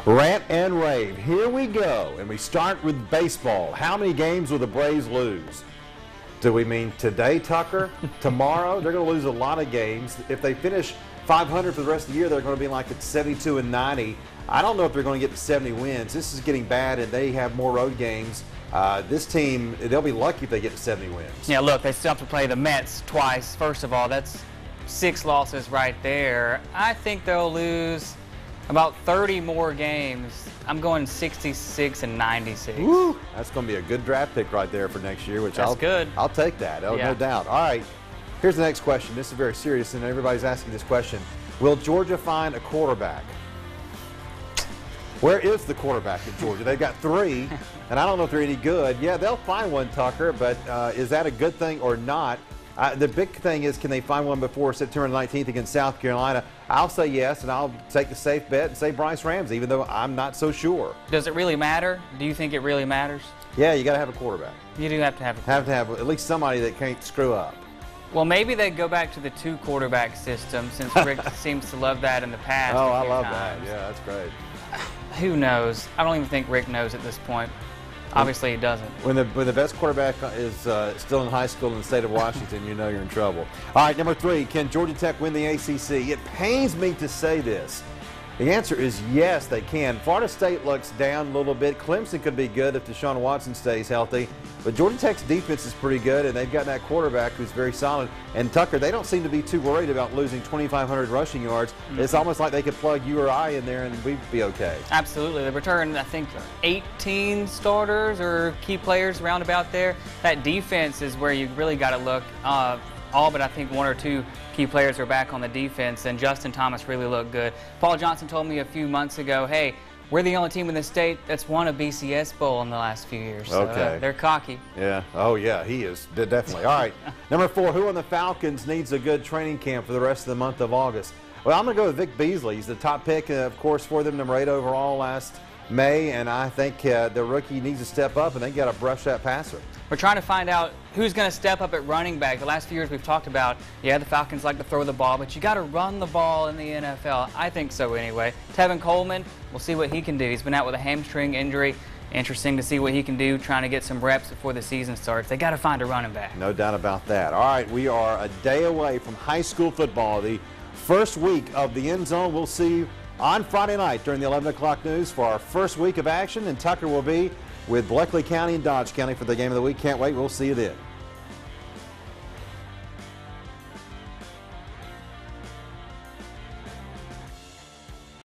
Rant and Rave. Here we go. And we start with baseball. How many games will the Braves lose? Do we mean today, Tucker? Tomorrow? They're going to lose a lot of games. If they finish 500 for the rest of the year, they're going to be like at 72 and 90. I don't know if they're going to get to 70 wins. This is getting bad, and they have more road games. This team, they'll be lucky if they get to 70 wins. Yeah, look, they still have to play the Mets twice. First of all, that's 6 losses right there. I think they'll lose about 30 more games. I'm going 66 and 96. Woo! That's going to be a good draft pick right there for next year, which That's good. I'll take that. Oh, Yeah. no doubt. All right, here's the next question. This is very serious, and everybody's asking this question. Will Georgia find a quarterback? Where is the quarterback at Georgia? They've got 3, and I don't know if they're any good. Yeah, they'll find one, Tucker, but is that a good thing or not? The big thing is, can they find one before September 19th against South Carolina? I'll say yes, and I'll take the safe bet and say Bryce Ramsey, even though I'm not so sure. Does it really matter? Do you think it really matters? Yeah, you got to have a quarterback. You do have to have a Have to have at least somebody that can't screw up. Well, maybe they go back to the 2 quarterback system, since Rick seems to love that in the past. Oh, a I few love times. that. Yeah, that's great. Who knows? I don't even think Rick knows at this point. Obviously, he doesn't. When the best quarterback is still in high school in the state of Washington, you know you're in trouble. All right, number 3, can Georgia Tech win the ACC? It pains me to say this. The answer is yes, they can. Florida State looks down a little bit. Clemson could be good if Deshaun Watson stays healthy. But Georgia Tech's defense is pretty good, and they've got that quarterback who's very solid. And Tucker, they don't seem to be too worried about losing 2,500 rushing yards. It's almost like they could plug you or I in there and we'd be okay. Absolutely. They returned, I think, 18 starters or key players roundabout there. That defense is where you really got to look. All but I think 1 or 2 key players are back on the defense, and Justin Thomas really looked good. Paul Johnson told me a few months ago, hey, we're the only team in the state that's won a BCS Bowl in the last few years. So, Okay. they're cocky. Yeah. Oh, yeah, he is. Definitely. All right. Number 4, who on the Falcons needs a good training camp for the rest of the month of August? Well, I'm going to go with Vic Beasley. He's the top pick, of course, for them, number 8 overall last May, and I think the rookie needs to step up, and they got to brush that passer. We're trying to find out who's going to step up at running back. The last few years we've talked about, yeah, the Falcons like to throw the ball, but you got to run the ball in the NFL. I think so anyway. Tevin Coleman, we'll see what he can do. He's been out with a hamstring injury. Interesting to see what he can do, trying to get some reps before the season starts. They got to find a running back. No doubt about that. All right, we are a day away from high school football. The first week of the End Zone, we'll see you on Friday night during the 11 o'clock news for our first week of action, and Tucker will be with Bleckley County and Dodge County for the game of the week. Can't wait. We'll see you then.